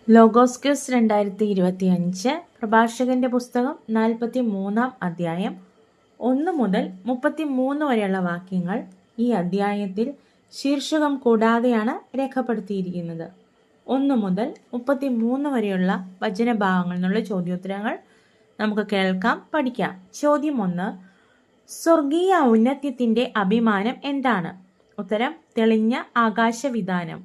Logos quiz 2025 പ്രഭാഷകന്റെ പുസ്തകം 43 അധ്യായം 1 മുതൽ 33 വരെയുള്ള വാക്യങ്ങൾ ഈ അധ്യായത്തിൽ ശീർഷകം കൂടാതെയാണ് രേഖപ്പെടുത്തിയിരിക്കുന്നത്. 1 മുതൽ 33 വരെയുള്ള വചനഭാഗങ്ങളിൽ നിന്നുള്ള ചോദ്യോത്തരങ്ങൾ നമുക്ക് കേൾക്കാം, പഠിക്കാം. ചോദ്യം 1. സ്വർഗീയ ഔന്നത്യത്തിന്റെ അഭിമാനം എന്താണ്? ഉത്തരം: തെളിഞ്ഞ ആകാശവിതാനം.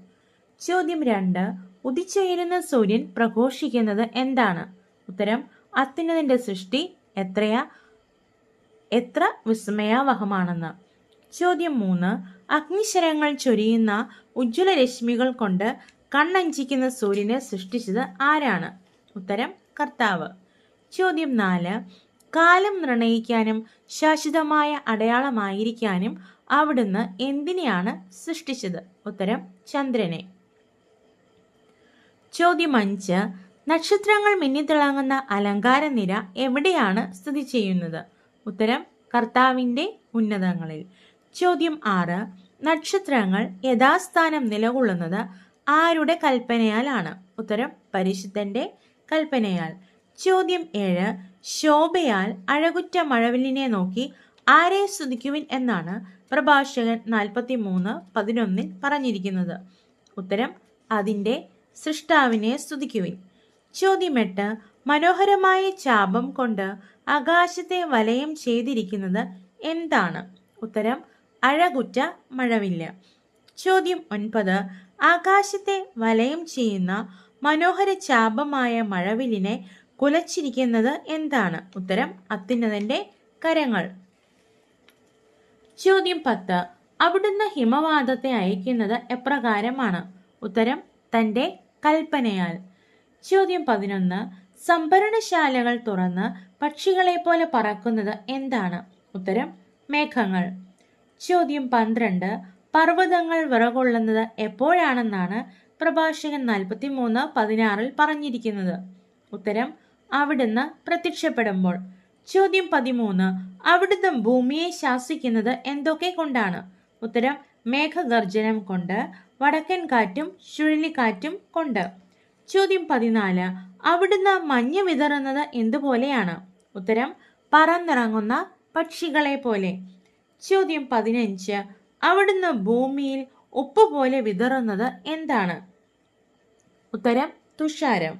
ചോദ്യം 2. ഉദിച്ചുയരുന്ന സൂര്യൻ പ്രഘോഷിക്കുന്നത് എന്താണ്? ഉത്തരം: അത്യുന്നതന്റെ സൃഷ്ടി എത്ര വിസ്മയാവഹമാണെന്ന്. ചോദ്യം 3. അഗ്നിശരങ്ങൾ ചൊരിയുന്ന ഉജ്ജ്വല രശ്മികൾ കൊണ്ട് കണ്ണഞ്ചിക്കുന്ന സൂര്യനെ സൃഷ്ടിച്ചത് ആരാണ്? ഉത്തരം: കർത്താവ്. ചോദ്യം 4. കാലം നിർണയിക്കാനും ശാശ്വതമായ അടയാളമായിരിക്കാനും അവിടുന്ന് എന്തിനെയാണ് സൃഷ്ടിച്ചത്? ഉത്തരം: ചന്ദ്രനെ. ചോദ്യം 5. നക്ഷത്രങ്ങൾ മിന്നിത്തിളങ്ങുന്ന അലങ്കാരനിര എവിടെയാണ് സ്ഥിതി ചെയ്യുന്നത്? ഉത്തരം: കർത്താവിൻ്റെ ഉന്നതങ്ങളിൽ. ചോദ്യം 6. നക്ഷത്രങ്ങൾ യഥാസ്ഥാനം നിലകൊള്ളുന്നത് ആരുടെ കൽപ്പനയാലാണ്? ഉത്തരം: പരിശുദ്ധന്റെ കൽപ്പനയാൽ. ചോദ്യം 7. ശോഭയാൽ അഴകുറ്റ മഴവില്ലിനെ നോക്കി ആരെ സ്തുതിക്കുവിൻ എന്നാണ് പ്രഭാഷകൻ 43:11 പറഞ്ഞിരിക്കുന്നത്? ഉത്തരം: അതിൻ്റെ സൃഷ്ടാവിനെ സ്തുതിക്കുവിൻ. ചോദ്യം 8. മനോഹരമായ ചാപം കൊണ്ട് ആകാശത്തെ വലയം ചെയ്തിരിക്കുന്നത് എന്താണ്? ഉത്തരം: അഴകുറ്റ മഴവില്ല്. ചോദ്യം 9. ആകാശത്തെ വലയം ചെയ്യുന്ന മനോഹര ചാപമായ മഴവില്ലിനെ കുലച്ചിരിക്കുന്നത് എന്താണ്? ഉത്തരം: അത്യുന്നതന്റെ കരങ്ങൾ. ചോദ്യം 10. അവിടുന്ന് ഹിമവാതത്തെ അയക്കുന്നത് എപ്രകാരമാണ്? ഉത്തരം: തൻ്റെ കൽപ്പനയാൽ. ചോദ്യം 11. സംഭരണശാലകൾ തുറന്ന് പക്ഷികളെ പോലെ പറക്കുന്നത് എന്താണ്? ഉത്തരം: മേഘങ്ങൾ. ചോദ്യം 12. പർവ്വതങ്ങൾ വിറകൊള്ളുന്നത് എപ്പോഴാണെന്നാണ് പ്രഭാഷകൻ 43:16 പറഞ്ഞിരിക്കുന്നത്? ഉത്തരം: അവിടുന്ന് പ്രത്യക്ഷപ്പെടുമ്പോൾ. ചോദ്യം 13. അവിടുന്ന് ഭൂമിയെ ശാസിക്കുന്നത് എന്തൊക്കെ കൊണ്ടാണ്? ഉത്തരം: മേഘഗർജനം കൊണ്ട്, വടക്കൻ കാറ്റും ചുഴലിക്കാറ്റും കൊണ്ട്. ചോദ്യം 14. അവിടുന്ന് മഞ്ഞ് വിതറുന്നത് എന്തുപോലെയാണ്? ഉത്തരം: പറന്നിറങ്ങുന്ന പക്ഷികളെ പോലെ. ചോദ്യം 15. അവിടുന്ന് ഭൂമിയിൽ ഉപ്പ് പോലെ വിതറുന്നത് എന്താണ്? ഉത്തരം: തുഷാരം.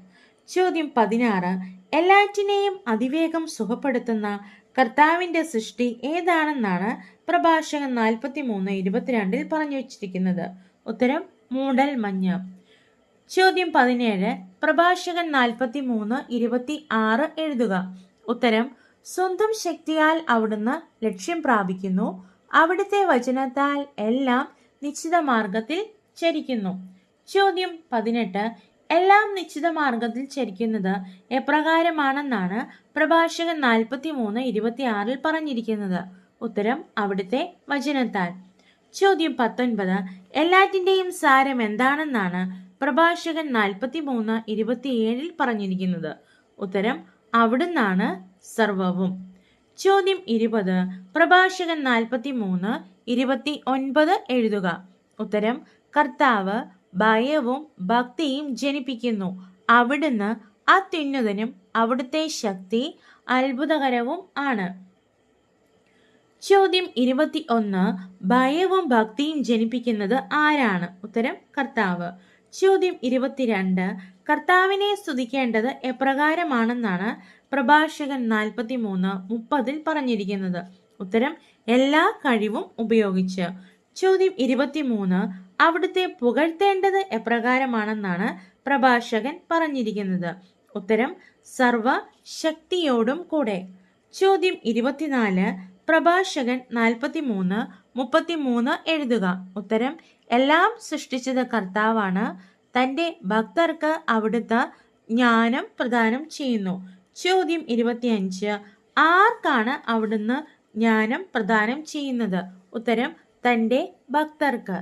ചോദ്യം 16. എല്ലാറ്റിനെയും അതിവേഗം സുഖപ്പെടുത്തുന്ന കർത്താവിന്റെ സൃഷ്ടി ഏതാണെന്നാണ് പ്രഭാഷകൻ 43:22 പറഞ്ഞു വച്ചിരിക്കുന്നത്? ഉത്തരം: മൂടൽ മഞ്ഞ്. ചോദ്യം 17. പ്രഭാഷകൻ 43:26 എഴുതുക. ഉത്തരം: സ്വന്തം ശക്തിയാൽ അവിടുന്ന് ലക്ഷ്യം പ്രാപിക്കുന്നു, അവിടുത്തെ വചനത്താൽ എല്ലാം നിശ്ചിത മാർഗത്തിൽ ചരിക്കുന്നു. ചോദ്യം 18. എല്ലാം നിശ്ചിത മാർഗത്തിൽ ചരിക്കുന്നത് എപ്രകാരമാണെന്നാണ് പ്രഭാഷകൻ 43:26 പറഞ്ഞിരിക്കുന്നത്? ഉത്തരം: അവിടുത്തെ വചനത്താൽ. ചോദ്യം 19. എല്ലാറ്റിൻ്റെയും സാരം എന്താണെന്നാണ് പ്രഭാഷകൻ 43:27 പറഞ്ഞിരിക്കുന്നത്? ഉത്തരം: അവിടുന്നാണ് സർവവും. ചോദ്യം 20. പ്രഭാഷകൻ 43:29 എഴുതുക. ഉത്തരം: കർത്താവ് ഭയവും ഭക്തിയും ജനിപ്പിക്കുന്നു, അവിടുന്ന് അത്യുന്നതനും അവിടുത്തെ ശക്തി അത്ഭുതകരവും ആണ്. ചോദ്യം 21. ഭയവും ഭക്തിയും ജനിപ്പിക്കുന്നത് ആരാണ്? ഉത്തരം: കർത്താവ്. ചോദ്യം 22. കർത്താവിനെ സ്തുതിക്കേണ്ടത് എപ്രകാരമാണെന്നാണ് പ്രഭാഷകൻ 43:30 പറഞ്ഞിരിക്കുന്നത്? ഉത്തരം: എല്ലാ കഴിവും ഉപയോഗിച്ച്. ചോദ്യം 23. അവിടുത്തെ പുകഴ്ത്തേണ്ടത് എപ്രകാരമാണെന്നാണ് പ്രഭാഷകൻ പറഞ്ഞിരിക്കുന്നത്? ഉത്തരം: സർവശക്തിയോടും കൂടെ. ചോദ്യം 24. പ്രഭാഷകൻ 43:33 എഴുതുക. ഉത്തരം: എല്ലാം സൃഷ്ടിച്ചത് കർത്താവാണ്, തൻ്റെ ഭക്തർക്ക് അവിടുത്തെ ജ്ഞാനം പ്രദാനം ചെയ്യുന്നു. ചോദ്യം 25. ആർക്കാണ് അവിടുന്ന് ജ്ഞാനം പ്രദാനം ചെയ്യുന്നത്? ഉത്തരം: തൻ്റെ ഭക്തർക്ക്.